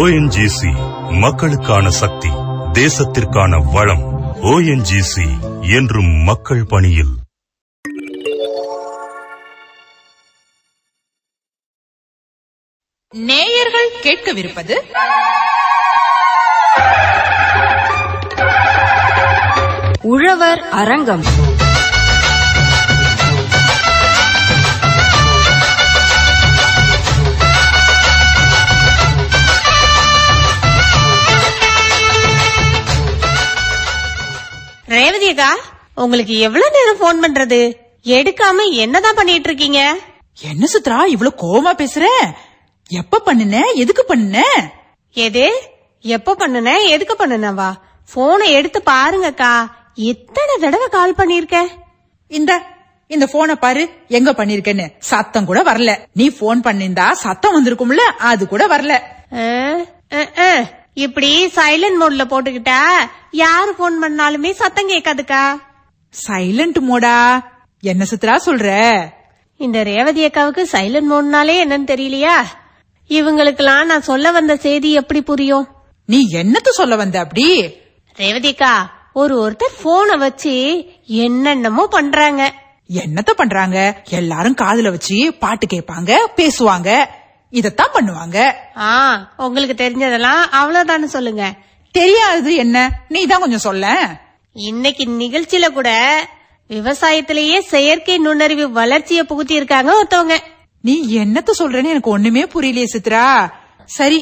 ONGC மக்களுக்கான சக்தி, தேசத்திற்கான வளம். ONGC என்றும் மக்கள் பணியில். நேயர்கள் கேட்கவிருப்பது உழவர் அரங்கம். ரேவதி அக்கா, உங்களுக்கு எவ்வளவு நேரம் போன் பண்றது? எடுக்காம என்னதான் பண்ணிட்டு இருக்கீங்க? என்ன சித்ரா இவ்வளவு கோவமா பேசுற? எப்ப பண்ணுன, எதுக்கு பண்ணுன? எது எப்ப பண்ணுன, எதுக்கு பண்ணுனவா? போனை எடுத்து பாருங்கக்கா, எத்தனை தடவை கால் பண்ணிருக்க. இந்த போனை பாரு, எங்க பண்ணிருக்கேன்னு சத்தம் கூட வரல. நீ போன் பண்ணிருந்தா சத்தம் வந்திருக்கும்ல, அது கூட வரல. இப்படி சைலண்ட் மோட்ல போட்டுக்கிட்டா யாரு போன் பண்ணாலுமே சத்தம் கேட்காதுக்கா. சைலண்ட் மோடா? என்ன சித்ரா சொல்ற? இந்த ரேவதி அக்காவுக்கு சைலண்ட் மோட்னாலே என்னன்னு தெரியலையா? இவங்களுக்கெல்லாம் நான் சொல்ல வந்த செய்தி எப்படி புரியும்? நீ என்னத்த சொல்ல வந்த அப்படி? ரேவதி அக்கா, ஒருத்தர் போனை வச்சு என்னென்னமோ பண்றாங்க. என்னத்த பண்றாங்க? எல்லாரும் காதுல வச்சு பாட்டு கேட்பாங்க, பேசுவாங்க, இதத்தான் பண்ணுவாங்க. உங்களுக்கு தெரிஞ்சதெல்லாம் அவ்வளவுதானு சொல்லுங்க. தெரியாது என்ன, நீ தான் கொஞ்சம் சொல்ல. இன்னைக்கு நிகழ்ச்சியில கூட விவசாயத்திலேயே செயற்கை நுண்ணறிவு வளர்ச்சியை புகுத்தி இருக்காங்க ஒருத்தவங்க. நீ என்னத்த சொல்றேன்னு எனக்கு ஒண்ணுமே புரியலையே சித்ரா. சரி,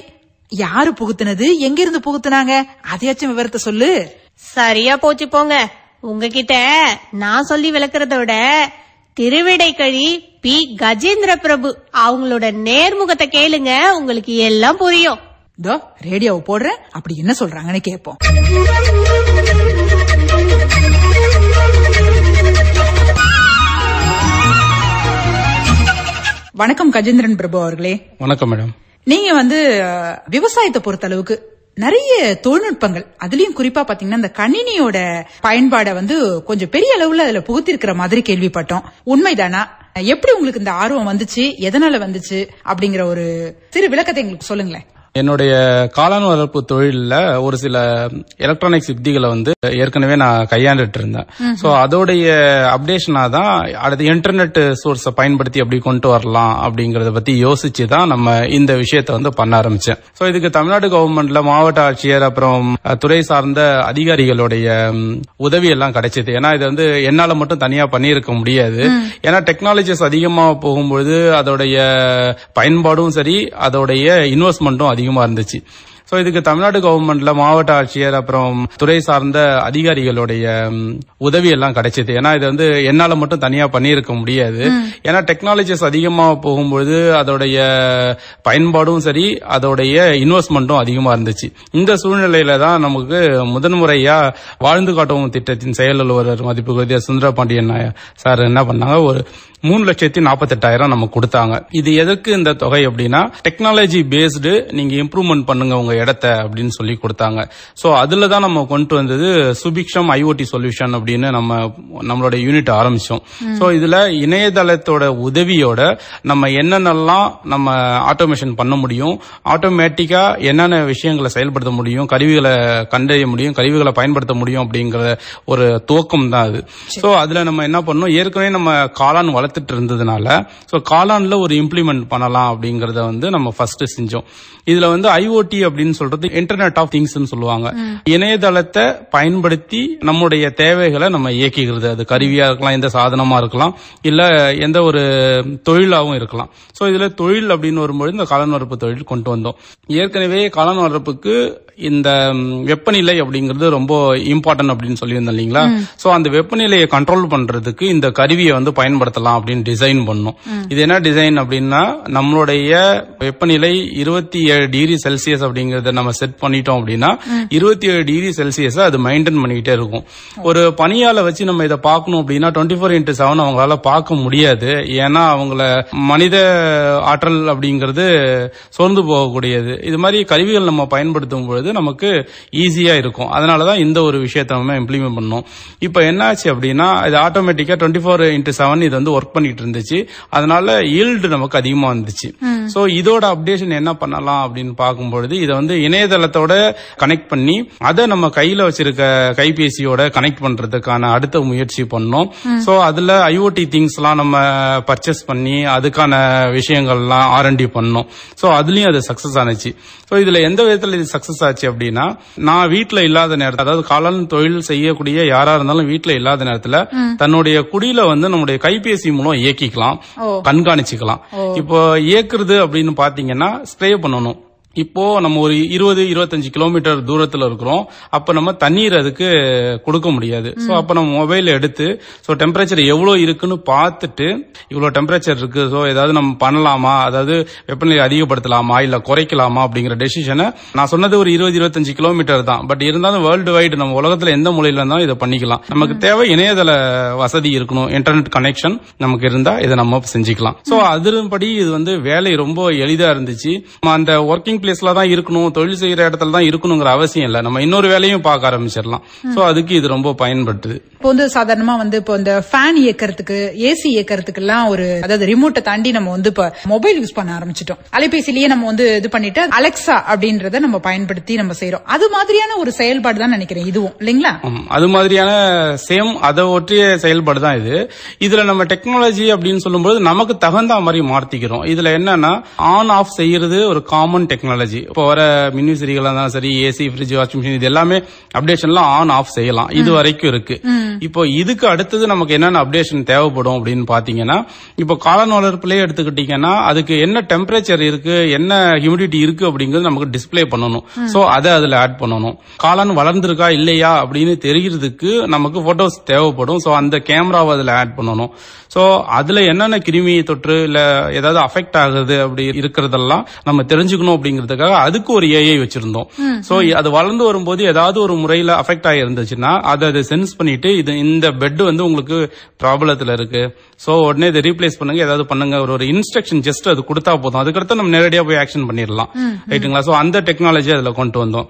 யாரு புகுத்துனது, எங்க இருந்து புகுத்துனாங்க, அதையாச்சும் விவரத்தை சொல்லு. சரியா போச்சு போங்க. உங்ககிட்ட நான் சொல்லி விளக்குறத விட திருவிடைக்கழி பி. கஜேந்திர பிரபு அவங்களோட நேர்முகத்தை கேளுங்க, உங்களுக்கு எல்லாம் புரியும். ரேடியோவை போடுறேன், அப்படி என்ன சொல்றாங்கன்னு கேட்போம். வணக்கம் கஜேந்திரன் பிரபு அவர்களே. வணக்கம் மேடம். நீங்க விவசாயத்தை பொறுத்த அளவுக்கு நிறைய தொழில்நுட்பங்கள், அதுலயும் குறிப்பா பாத்தீங்கன்னா இந்த கணினியோட பயன்பாட கொஞ்சம் பெரிய அளவுல அதுல புகுத்தி இருக்கிற மாதிரி கேள்விப்பட்டோம். உண்மைதானா? எப்படி உங்களுக்கு இந்த ஆர்வம் வந்துச்சு, எதனால வந்துச்சு அப்படிங்கிற ஒரு சிறு விளக்கத்தை எங்களுக்கு சொல்லுங்களேன். என்னுடைய காளான் வளர்ப்பு தொழில ஒரு சில எலக்ட்ரானிக்ஸ் யுக்திகளை ஏற்கனவே நான் கையாண்டுட்டு இருந்தேன். சோ அதோடைய அப்டேஷனா தான் அடுத்த இன்டர்நெட் சோர்ஸை பயன்படுத்தி எப்படி கொண்டு வரலாம் அப்படிங்கறத பத்தி யோசிச்சுதான் நம்ம இந்த விஷயத்த பண்ண ஆரம்பிச்சேன். சோ இதுக்கு தமிழ்நாடு கவர்மெண்ட்ல மாவட்ட ஆட்சியர் அப்புறம் துறை சார்ந்த அதிகாரிகளுடைய உதவி எல்லாம் கிடைச்சது. ஏன்னா இது என்னால மட்டும் தனியா பண்ணியிருக்க முடியாது. ஏன்னா டெக்னாலஜிஸ் அதிகமா போகும்போது அதோடைய பயன்பாடும் சரி, அதோடைய இன்வெஸ்ட்மெண்ட்டும் அதிகமா இருந்துச்சு. சோ இதுக்கு தமிழ்நாடு கவர்மெண்ட்ல மாவட்ட ஆட்சியர் அப்புறம் துறை சார்ந்த அதிகாரிகளுடைய உதவி எல்லாம் கிடைச்சது. ஏன்னா இது என்னால மட்டும் தனியா பண்ணியிருக்க முடியாது. ஏன்னா டெக்னாலஜிஸ் அதிகமா போகும்போது அதோடைய பயன்பாடும் சரி, அதோடைய இன்வெஸ்ட்மெண்ட்டும் அதிகமா இருந்துச்சு. இந்த சூழ்நிலையில தான் நமக்கு முதன்முறையா வாழ்ந்து காட்டவும் திட்டத்தின் செயல் அலுவலர் மதிப்புக்குரிய சுந்தரபாண்டியன் சார் என்ன பண்ணாங்க, ஒரு 3,48,000 நமக்கு கொடுத்தாங்க. இது எதற்கு இந்த தொகை அப்படின்னா, டெக்னாலஜி பேஸ்டு நீங்க இம்ப்ரூவ்மெண்ட் பண்ணுங்க உங்க இடத்தை அப்படின்னு சொல்லி கொடுத்தாங்க. சோ அதுலதான் நம்ம கொண்டு வந்தது சுபிக்ஷம் IoT சொல்யூஷன் அப்படின்னு நம்மளோட யூனிட் ஆரம்பிச்சோம். சோ இதுல இணையதளத்தோட உதவியோட நம்ம என்னென்னலாம் நம்ம ஆட்டோமேஷன் பண்ண முடியும், ஆட்டோமேட்டிக்கா என்னென்ன விஷயங்களை செயல்படுத்த முடியும், கருவிகளை கண்டறிய முடியும், கருவிகளை பயன்படுத்த முடியும் அப்படிங்கிற ஒரு துவக்கம் தான் அது. சோ அதுல நம்ம என்ன பண்ணோம், ஏற்கனவே நம்ம காளான் வளர்த்துட்டு இருந்ததுனால சோ காளான்ல ஒரு இம்ப்ளிமெண்ட் பண்ணலாம் அப்படிங்கறத நம்ம ஃபர்ஸ்ட் செஞ்சோம். இதுல IoT அப்படின்னு சொல்றது இன்டர்நெட் ஆஃப் திங்ஸ் சொல்லுவாங்க. இணையதளத்தை பயன்படுத்தி நம்முடைய தேவைகளை நம்ம இயக்கிக்கிறது. அது கருவியா இருக்கலாம், எந்த சாதனமா இருக்கலாம், இல்ல எந்த ஒரு தொழிலாவும் இருக்கலாம். சோ இதுல தொழில் அப்படின்னு வரும்போது இந்த காளான் வளர்ப்பு தொழில் கொண்டு வந்தோம். ஏற்கனவே காளான் வளர்ப்புக்கு இந்த வெப்பநிலை அப்படிங்கிறது ரொம்ப இம்பார்ட்டன்ட் அப்படின்னு சொல்லியிருந்தோம் இல்லீங்களா? சோ அந்த வெப்பநிலையை கண்ட்ரோல் பண்றதுக்கு இந்த கருவியை பயன்படுத்தலாம் அப்படின்னு டிசைன் பண்ணோம். இது என்ன டிசைன் அப்படின்னா, நம்மளுடைய வெப்பநிலை 27 டிகிரி செல்சியஸ் அப்படிங்கறத நம்ம செட் பண்ணிட்டோம் அப்படின்னா 27 டிகிரி செல்சியஸ் அது மெயின்டைன் பண்ணிக்கிட்டே இருக்கும். ஒரு பணியால வச்சு நம்ம இதை பார்க்கணும் அப்படின்னா 24/7 அவங்களால பார்க்க முடியாது. ஏன்னா அவங்கள மனித ஆற்றல் அப்படிங்கிறது சோர்ந்து போகக்கூடியது. இது மாதிரி கருவிகள் நம்ம பயன்படுத்தும் பொழுது அப்படிங்கிறது நமக்கு ஈஸியா இருக்கும். அதனாலதான் இந்த ஒரு விஷயத்தை நம்ம இம்ப்ளிமெண்ட் பண்ணோம். இப்ப என்னாச்சு அப்படின்னா இது ஆட்டோமேட்டிக்கா 24/7 இது வந்து ஒர்க் பண்ணிட்டு இருந்துச்சு. அதனால ஈல்டு நமக்கு அதிகமா வந்துச்சு. சோ இதோட அப்டேஷன் என்ன பண்ணலாம் அப்படின்னு பார்க்கும்பொழுது இதை வந்து இணையதளத்தோட கனெக்ட் பண்ணி அதை நம்ம கையில வச்சிருக்க கைபேசியோட கனெக்ட் பண்றதுக்கான அடுத்த முயற்சி பண்ணோம். சோ அதுல IoT திங்ஸ் எல்லாம் நம்ம பர்ச்சேஸ் பண்ணி அதுக்கான விஷயங்கள்லாம் R&D பண்ணோம். சோ அதுலயும் அது சக்சஸ் ஆனிச்சு. சோ இதுல எந்த விதத்துல இது சக்சஸ் ஆச்சு அப்படின்னா நான் வீட்டுல இல்லாத நேரத்தில், அதாவது காளான் தொழில் செய்யக்கூடிய யாரா இருந்தாலும் வீட்டுல இல்லாத நேரத்துல தன்னுடைய குடியில வந்து நம்முடைய கைபேசி மூலம் இயக்கிக்கலாம், கண்காணிச்சுக்கலாம். இப்போ இயக்குறது அப்படின்னு பாத்தீங்கன்னா ஸ்ப்ரே பண்ணணும். இப்போ நம்ம ஒரு 20-25 கிலோமீட்டர் தூரத்துல இருக்கிறோம். அப்ப நம்ம தண்ணீர் அதுக்கு கொடுக்க முடியாது. சோ அப்ப நம்ம மொபைல் எடுத்து சோ டெம்பரேச்சர் எவ்வளவு இருக்குன்னு பார்த்துட்டு இவ்வளவு டெம்பரேச்சர் இருக்கு, சோ ஏதாவது நம்ம பண்ணலாமா, அதாவது வெப்பநிலை அதிகப்படுத்தலாமா இல்ல குறைக்கலாமா அப்படிங்கிற டெசிஷனை நான் சொன்னது ஒரு 20-25 கிலோமீட்டர் தான். பட் இருந்தாலும் வேர்ல்டு வைடு நம்ம உலகத்துல எந்த மூலையில இருந்தாலும் இதை பண்ணிக்கலாம். நமக்கு தேவை இணையதள வசதி இருக்கணும், இன்டர்நெட் கனெக்ஷன் நமக்கு இருந்தா இதை நம்ம செஞ்சுக்கலாம். சோ அதன்படி இது வந்து வேலை ரொம்ப எளிதா இருந்துச்சு. அந்த ஒர்க்கிங் பிளேஸ்ல தான் இருக்கணும், தொழில் செய்யற இடத்துல தான் இருக்கணுங்கிற அவசியம் இல்ல, நம்ம இன்னொரு வேலையும் பார்க்க ஆரம்பிச்சிடலாம். சோ அதுக்கு இது ரொம்ப பயன்படுது. இப்போ வந்து சாதாரணமா வந்து இப்போ இந்த ஃபேன் இயக்கிறதுக்கு, ஏசி இயக்கிறதுக்கு எல்லாம் ஒரு அதாவது ரிமோட்டை தாண்டி நம்ம வந்து இப்ப மொபைல் யூஸ் பண்ண ஆரம்பிச்சிட்டோம். அலைபேசிலேயே நம்ம வந்து இது பண்ணிட்டு அலெக்சா அப்படின்றத நம்ம பயன்படுத்தி நம்ம செய்யறோம். அது மாதிரியான ஒரு செயல்பாடு தான் நினைக்கிறேன் இதுவும், இல்லைங்களா? அது மாதிரியான சேம் அதை ஒற்றிய செயல்பாடு தான் இது. இதுல நம்ம டெக்னாலஜி அப்படின்னு சொல்லும்போது நமக்கு தகுந்த மாதிரி மாற்றிக்கிறோம். இதுல என்னன்னா ஆன் ஆஃப் செய்யறது ஒரு காமன் டெக்னாலஜி. இப்போ வர மின்விசிறிகள் இருந்தாலும் சரி, ஏசி, ஃப்ரிட்ஜ், வாஷிங் மிஷின், இது எல்லாமே அப்டேஷன்லாம் ஆன் ஆஃப் செய்யலாம். இது வரைக்கும் இருக்கு. இப்போ இதுக்கு அடுத்தது நமக்கு என்னென்ன அப்டேஷன் தேவைப்படும் அப்படின்னு பாத்தீங்கன்னா, இப்போ காளான் வளர்ப்புலயே எடுத்துக்கிட்டீங்கன்னா அதுக்கு என்ன டெம்பரேச்சர் இருக்கு, என்ன ஹியூமிடிட்டி இருக்கு அப்படிங்கிறது நமக்கு டிஸ்பிளே பண்ணணும். சோ அதை அதுல ஆட் பண்ணணும். காளான் வளர்ந்திருக்கா இல்லையா அப்படின்னு தெரிகிறதுக்கு நமக்கு போட்டோஸ் தேவைப்படும். சோ அந்த கேமராவை அதுல ஆட் பண்ணணும். சோ அதுல என்னென்ன கிருமி தொற்று இல்ல ஏதாவது அஃபெக்ட் ஆகுது அப்படி இருக்கிறதெல்லாம் நம்ம தெரிஞ்சுக்கணும் அப்படிங்கிறதுக்காக அதுக்கு ஒரு AI வச்சிருந்தோம். சோ அது வளர்ந்து வரும்போது ஏதாவது ஒரு முறையில அஃபெக்ட் ஆகி இருந்துச்சுன்னா அதை சென்ஸ் பண்ணிட்டு இது இந்த பெட் வந்து உங்களுக்கு ப்ராப்ளத்துல இருக்கு, சோ உடனே இதை ரீப்ளேஸ் பண்ணுங்க, ஏதாவது பண்ணுங்க, ஒரு இன்ஸ்ட்ரக்ஷன் ஜஸ்ட் அது கொடுத்தா போதும். அதுக்கடுத்து நம்ம நேரடியா போய் ஆக்ஷன் பண்ணிடலாம். ரைட்டுங்களா? சோ அந்த டெக்னாலஜி அதுல கொண்டு வந்தோம்.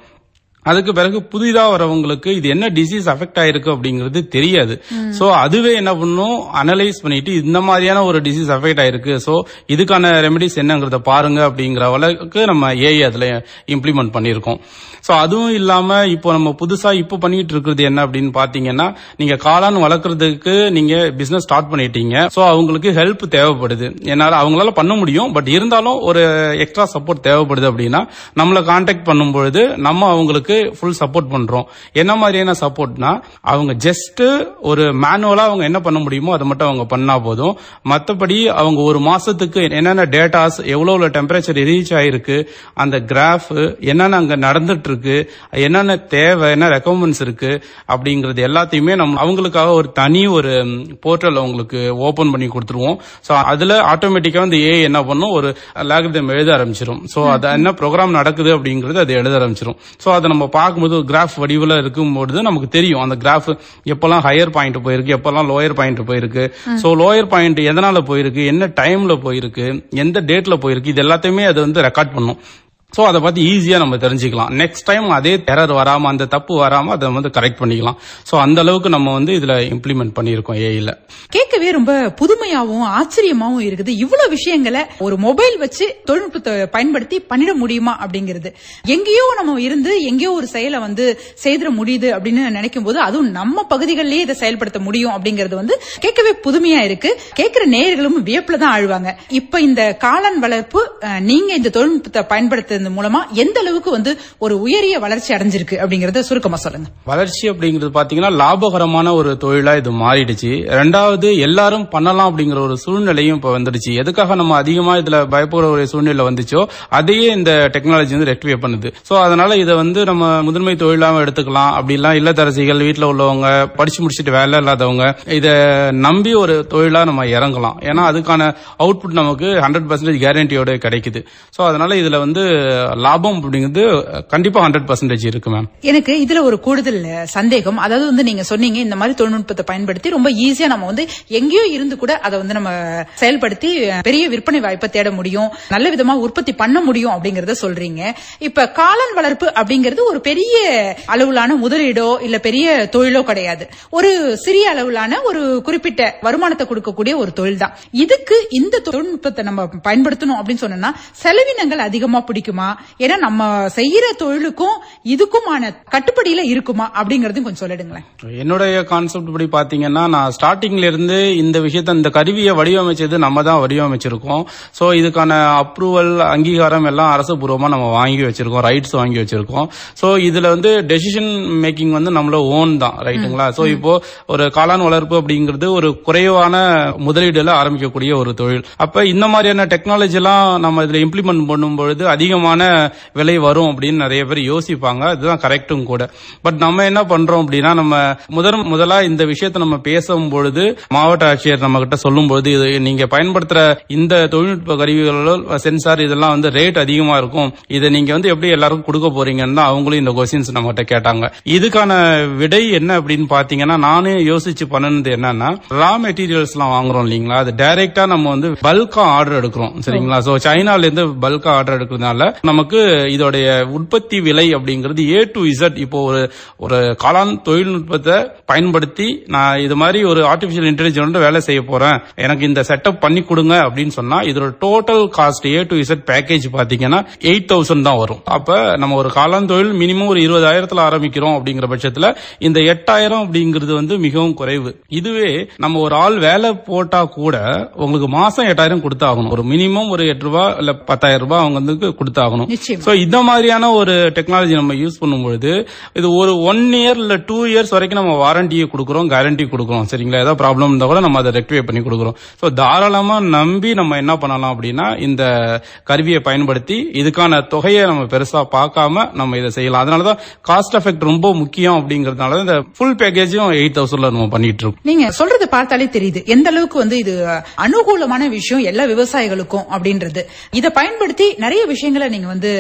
அதுக்கு பிறகு புதிதா வரவங்களுக்கு இது என்ன டிசீஸ் அஃபெக்ட் ஆயிருக்கு அப்படிங்கிறது தெரியாது. சோ அதுவே என்ன பண்ணும், அனலைஸ் பண்ணிட்டு இந்த மாதிரியான ஒரு டிசீஸ் அஃபெக்ட் ஆயிருக்கு, சோ இதுக்கான ரெமெடிஸ் என்னங்கறத பாருங்க அப்படிங்கிற அளவுக்கு நம்ம AI அதுல இம்ப்ளிமெண்ட் பண்ணிருக்கோம். சோ அதுவும் இல்லாம இப்போ நம்ம புதுசா இப்போ பண்ணிட்டு இருக்கிறது என்ன அப்படின்னு பாத்தீங்கன்னா, நீங்க காளான் வளர்க்கறதுக்கு நீங்க பிசினஸ் ஸ்டார்ட் பண்ணிட்டீங்க. சோ அவங்களுக்கு ஹெல்ப் தேவைப்படுது. என்னால அவங்களால பண்ண முடியும், பட் இருந்தாலும் ஒரு எக்ஸ்ட்ரா சப்போர்ட் தேவைப்படுது அப்படின்னா நம்மள கான்டாக்ட் பண்ணும்பொழுது நம்ம அவங்களுக்கு ஃபுல் சப்போர்ட் பண்றோம். என்ன மாதிரியான சப்போர்ட்னா, அவங்க ஜஸ்ட் ஒரு மேனுவலா அவங்க என்ன பண்ண முடியுமோ அதை மட்டும் அவங்க பண்ணா போதும். மற்றபடி அவங்க ஒரு மாசத்துக்கு என்னென்ன டேட்டாஸ், எவ்வளவு டெம்பரேச்சர் ரீச் ஆயிருக்கு, அந்த கிராஃப் என்னென்ன அங்க நடந்துட்டு இருக்கு, என்னென்ன தேவை, என்ன ரெக்கமெண்ட்ஸ் இருக்கு அப்படிங்கறது எல்லாத்தையுமே நம்ம அவங்களுக்காக ஒரு தனி ஒரு போர்ட்டல் அவங்களுக்கு ஓபன் பண்ணி கொடுத்துருவோம். சோ அதுல ஆட்டோமேட்டிக்கா வந்து AI என்ன பண்ணும், ஒரு லாகிரிதம் எழுத ஆரம்பிச்சிடும். சோ அது என்ன ப்ரோக்ராம் நடக்குது அப்படிங்கறது அது எழுத ஆரம்பிச்சிடும். சோ அதை நம்ம பார்க்கும்போது கிராஃப் வடிவில் இருக்கும்போது நமக்கு தெரியும் அந்த கிராஃப் எப்பெல்லாம் ஹையர் பாயிண்ட் போயிருக்கு, எப்பெல்லாம் லோயர் பாயிண்ட் போயிருக்கு. சோ லோயர் பாயிண்ட் எதனால போயிருக்கு, என்ன டைம்ல போயிருக்கு, எந்த டேட்ல போயிருக்கு, இது எல்லாத்தையுமே அது வந்து ரெக்கார்ட் பண்ணும். சோ அதை பார்த்து ஈஸியா நம்ம தெரிஞ்சுக்கலாம். நெக்ஸ்ட் டைம் அதே எரர் வராம, அந்த தப்பு வராம அதை வந்து கரெக்ட் பண்ணிக்கலாம். சோ அந்த அளவுக்கு நம்ம வந்து இதுல இம்ப்ளிமெண்ட் பண்ணிருக்கோம் AI-ல. கேட்கவே ரொம்ப புதுமையாவும் ஆச்சரியமாவும் இருக்குது. இவ்வளவு விஷயங்களை ஒரு மொபைல் வச்சு தொழில்நுட்பத்தை பயன்படுத்தி பண்ணிட முடியுமா அப்படிங்கிறது. எங்கேயோ நம்ம இருந்து எங்கேயோ ஒரு செயலை வந்து செய்திட முடியுது அப்படின்னு நினைக்கும் போது, அதுவும் நம்ம பகுதிகளிலேயே இதை செயல்படுத்த முடியும் அப்படிங்கிறது வந்து கேட்கவே புதுமையா இருக்கு. கேட்கிற நேயர்களும் வியப்புல தான் ஆழ்வாங்க. இப்ப இந்த காளான் வளர்ப்பு நீங்க இந்த தொழில்நுட்பத்தை பயன்படுத்த மூலமா எந்த அளவுக்கு வந்து ஒரு உயரிய வளர்ச்சி அடைஞ்சிருக்கு அப்படிங்கறத சுருக்கமா சொல்லுங்க. வளர்ச்சி அப்படிங்கிறது பாத்தீங்கன்னா லாபகரமான ஒரு தொழிலா இது மாறிடுச்சு. ரெண்டாவது எல்லாரும் பண்ணலாம் அப்படிங்கிற ஒரு சூழ்நிலையும் இப்ப வந்துடுச்சு. எதுக்காக நம்ம அதிகமா இதுல பயப்படுற ஒரு சூழ்நிலை வந்துச்சோ அதையே இந்த டெக்னாலஜி வந்து ரெக்டிஃபை பண்ணுது. சோ அதனால இதை வந்து நம்ம முதன்மை தொழிலாம எடுத்துக்கலாம். அப்படிலாம் இல்லத்தரசிகள், வீட்டுல உள்ளவங்க, படிச்சு முடிச்சுட்டு வேலை இல்லாதவங்க இதை நம்பி ஒரு தொழிலா நம்ம இறங்கலாம். ஏன்னா அதுக்கான அவுட்புட் நமக்கு 100% கேரண்டியோட கிடைக்குது. சோ அதனால இதுல வந்து லாபம் அப்படிங்கிறது கண்டிப்பா 100% இருக்கு மேம். எனக்கு இதுல ஒரு கூடுதல் சந்தேகம். அதாவது வந்து நீங்க சொன்னீங்க இந்த மாதிரி தொழில்நுட்பத்தை பயன்படுத்தி ரொம்ப ஈஸியா நம்ம வந்து எங்கேயோ இருந்து கூட அதை வந்து நம்ம செயல்படுத்தி பெரிய விற்பனை வாய்ப்பை தேட முடியும், நல்ல விதமா உற்பத்தி பண்ண முடியும் அப்படிங்கறத சொல்றீங்க. இப்ப காளான் வளர்ப்பு அப்படிங்கிறது ஒரு பெரிய அளவிலான முதலீடோ இல்ல பெரிய தொழிலோ கிடையாது. ஒரு சிறிய அளவிலான ஒரு குறிப்பிட்ட வருமானத்தை கொடுக்கக்கூடிய ஒரு தொழில் தான். இதுக்கு இந்த தொழில்நுட்பத்தை நம்ம பயன்படுத்தணும் அப்படின்னு சொன்னா செலவினங்கள் அதிகமா பிடிக்குமா? ஏன்னா நம்ம செய்யற தொழிலுக்கும் இதுக்குமான கட்டுப்படியில இருக்குமா அப்படிங்கறதையும் கொஞ்சம் சொல்லிடுங்களேன். என்னுடைய கான்செப்ட் படி பாத்தீங்கன்னா, நான் ஸ்டார்டிங்ல இருந்து இந்த விஷயத்த இந்த கருவியை வடிவமைச்சது நம்ம தான் வடிவமைச்சிருக்கோம். சோ இதுக்கான அப்ரூவல் அங்கீகாரம் எல்லாம் அரசு பூர்வமா நம்ம வாங்கி வச்சிருக்கோம், ரைட்ஸ் வாங்கி வச்சிருக்கோம். சோ இதுல வந்து டெசிஷன் மேக்கிங் வந்து நம்மள ஓன் தான், ரைட்டுங்களா? சோ இப்போ ஒரு காளான் வளர்ப்பு அப்படிங்கிறது ஒரு குறைவான முதலீடுல ஆரம்பிக்கக்கூடிய ஒரு தொழில். அப்ப இந்த மாதிரியான டெக்னாலஜி எல்லாம் நம்ம இதுல இம்ப்ளிமெண்ட் பண்ணும்பொழுது அதிகமான விலை வரும் அப்படின்னு நிறைய பேர் யோசிப்பாங்க. அதுதான் கரெக்டும் கூட. பட் நம்ம என்ன பண்றோம் அப்படின்னா, நம்ம முதலா இந்த விஷயத்த நம்ம பேசும்பொழுது மாவட்ட ஆட்சியர் நம்ம கிட்ட சொல்லும்போது, இது நீங்க பயன்படுத்துற இந்த தொழில்நுட்ப கருவிகளோ சென்சார் இதெல்லாம் வந்து ரேட் அதிகமா இருக்கும், இதை நீங்க வந்து எப்படி எல்லாருக்கும் கொடுக்க போறீங்கன்னு அவங்களும் இந்த கொஸ்டின்ஸ் நம்ம கிட்ட கேட்டாங்க. இதுக்கான விடை என்ன அப்படின்னு பாத்தீங்கன்னா, நானே யோசிச்சு பண்ணது என்னன்னா, ரா மெட்டீரியல்ஸ் எல்லாம் வாங்குறோம் இல்லீங்களா, அது டைரக்டா நம்ம வந்து பல்கா ஆர்டர் எடுக்கிறோம், சரிங்களா? சோ சைனால இருந்து பல்கா ஆர்டர் எடுக்கிறதுனால நமக்கு இதோடைய உற்பத்தி விலை அப்படிங்கிறது A to Z. இப்போ ஒரு காளான் தொழில்நுட்பத்தை பயன்படுத்தி நான் இது மாதிரி ஒரு ஆர்டிபிஷியல் இன்டெலிஜென்ஸ் வேலை செய்ய போறேன், எனக்கு இந்த செட்டப் பண்ணி கொடுங்க அப்படின்னு சொன்னா இதோட total cost A to Z package பாத்தீங்கன்னா 8,000 தான் வரும். அப்ப நம்ம ஒரு காளான் தொழில் மினிமம் ஒரு 20,000 ஆரம்பிக்கிறோம் அப்படிங்கிற பட்சத்துல இந்த 8,000 அப்படிங்கிறது வந்து மிகவும் குறைவு. இதுவே நம்ம ஒரு ஆள் வேலை போட்டா கூட உங்களுக்கு மாசம் 8,000 கொடுத்தாகணும். ஒரு மினிமம் ஒரு 8 ரூபாய் இல்ல 10,000 ரூபாய் அவங்க வந்து கொடுத்தாகணும். சோ இந்த மாதிரியான ஒரு டெக்னாலஜி நம்ம யூஸ் பண்ணும்போது இது ஒரு 1 இயர் இல்ல 2 இயர்ஸ் வரைக்கும் நம்ம வாரண்டியை கொடுக்குறோம், கேரண்டி கொடுக்குறோம், சரிங்களா? ஏதாவது ப்ராப்ளம் இருந்தா கூட நம்ம அதை ரெக்டிஃபை பண்ணி கொடுக்குறோம். சோ தாராளமா நம்பி நம்ம என்ன பண்ணலாம் அப்படின்னா, இந்த கருவியை பயன்படுத்தி இதுக்கான தொகையை நம்ம பெருசா பார்க்காம நம்ம இதை செய்யலாம். அதனாலதான் காஸ்ட் எஃபெக்ட் ரொம்ப முக்கியம் அப்படிங்கறதுனால இந்த ஃபுல் பேக்கேஜும் 8,000 நம்ம பண்ணிட்டு இருக்கோம். நீங்க சொல்றது பார்த்தாலே தெரியுது எந்த அளவுக்கு வந்து இது அனுகூலமான விஷயம் எல்லா விவசாயிகளுக்கும் அப்படின்றது. இதை பயன்படுத்தி நிறைய விஷயங்களை நீங்க வந்து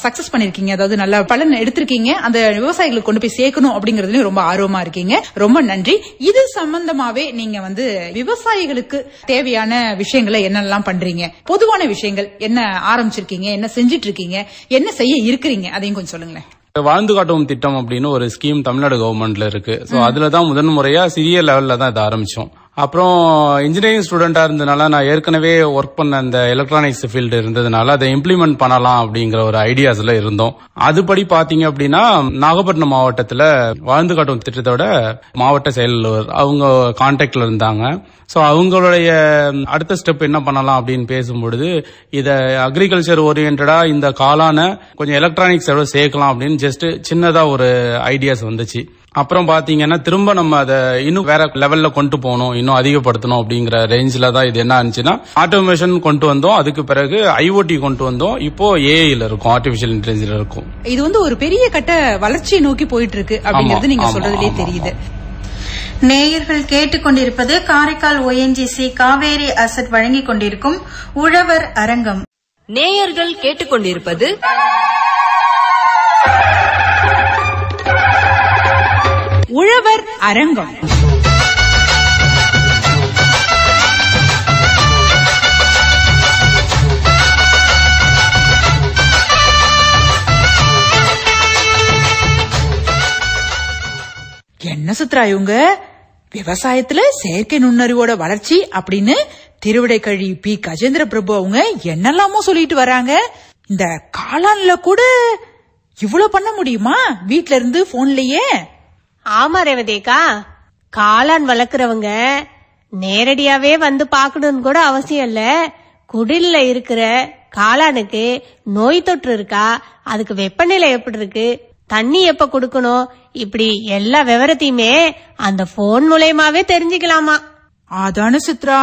சக்சஸ் பண்ணிருக்கீங்க, அதாவது நல்ல பலன் எடுத்திருக்கீங்க, அந்த விவசாயிகளுக்கு கொண்டு போய் சேர்க்கணும் அப்படிங்கறதுலயும் ரொம்ப ஆர்வமா இருக்கீங்க. ரொம்ப நன்றி. இது சம்பந்தமாவே நீங்க வந்து விவசாயிகளுக்கு தேவையான விஷயங்களை என்னெல்லாம் பண்றீங்க, பொதுவான விஷயங்கள் என்ன ஆரம்பிச்சிருக்கீங்க, என்ன செஞ்சிட்டு இருக்கீங்க, என்ன செய்ய இருக்கிறீங்க, அதையும் கொஞ்சம் சொல்லுங்களேன். வாழ்ந்து காட்டும் திட்டம் அப்படின்னு ஒரு ஸ்கீம் தமிழ்நாடு கவர்மெண்ட்ல இருக்கு. சோ அதுலதான் முதன்முறையா சிறிய லெவல்ல தான் இதை ஆரம்பிச்சோம். அப்புறம் இன்ஜினியரிங் ஸ்டூடெண்டா இருந்ததுனால நான் ஏற்கனவே ஒர்க் பண்ண அந்த எலக்ட்ரானிக்ஸ் ஃபீல்டு இருந்ததுனால அதை இம்ப்ளிமெண்ட் பண்ணலாம் அப்படிங்கிற ஒரு ஐடியாஸ்ல இருந்தோம். அதுபடி பாத்தீங்க அப்படின்னா, நாகப்பட்டினம் மாவட்டத்துல வாழ்ந்து காட்டும் திட்டத்தோட மாவட்ட செயலாளர் அவங்க கான்டாக்ட்ல இருந்தாங்க. சோ அவங்களுடைய அடுத்த ஸ்டெப் என்ன பண்ணலாம் அப்படின்னு பேசும்பொழுது, இத அக்ரிகல்ச்சர் ஓரியன்டா இந்த காளான கொஞ்சம் எலக்ட்ரானிக்ஸோட சேர்க்கலாம் அப்படின்னு ஜஸ்ட் சின்னதா ஒரு ஐடியாஸ் வந்துச்சு. அப்புறம் பாத்தீங்கன்னா திரும்ப நம்ம அதை இன்னும் வேற லெவல்ல கொண்டு போகணும், இன்னும் அதிகப்படுத்தணும் அப்படிங்கிற ரேஞ்சில தான் இது என்ன ஆச்சுன்னா ஆட்டோமேஷன் கொண்டு வந்தோம். அதுக்கு பிறகு IoT கொண்டு வந்தோம். இப்போ AI-ல இருக்கும், ஆர்டிபிஷியல் இன்டெலிஜென்ஸ்ல இருக்கும். இது வந்து ஒரு பெரிய கட்ட வளர்ச்சியை நோக்கி போயிட்டு இருக்கு அப்படிங்கிறது நீங்க சொல்றதுலயே தெரியுது. நேயர்கள் கேட்டுக்கொண்டிருப்பது காரைக்கால் ONGC காவேரி அசட் வழங்கிக் கொண்டிருக்கும் உழவர் அரங்கம். நேயர்கள் கேட்டுக்கொண்டிருப்பது உழவர் அரங்கம். என்ன சித்ரா இவங்க விவசாயத்துல செயற்கை நுண்ணறிவோட வளர்ச்சி அப்படின்னு திருவிடைக்கழி பி கஜேந்திர பிரபு அவங்க என்னெல்லாமோ சொல்லிட்டு வராங்க. இந்த காளான்ல கூட இவ்வளவு பண்ண முடியுமா வீட்ல இருந்து போன்லயே? ஆமா ரேவதிக்கா, காளான் வளர்க்கறவங்க நேரடியாவே வந்து பாக்கணும்னு கூட அவசியம் இல்ல. குடில்ல இருக்கிற காளானுக்கு நோய் தொற்று இருக்கா, அதுக்கு வெப்பநிலை எப்படி இருக்கு, தண்ணி எப்ப கொடுக்கணும், இப்படி எல்லா விவரத்தையுமே அந்த போன் மூலமாவே தெரிஞ்சுக்கலாமா. அதான சித்ரா,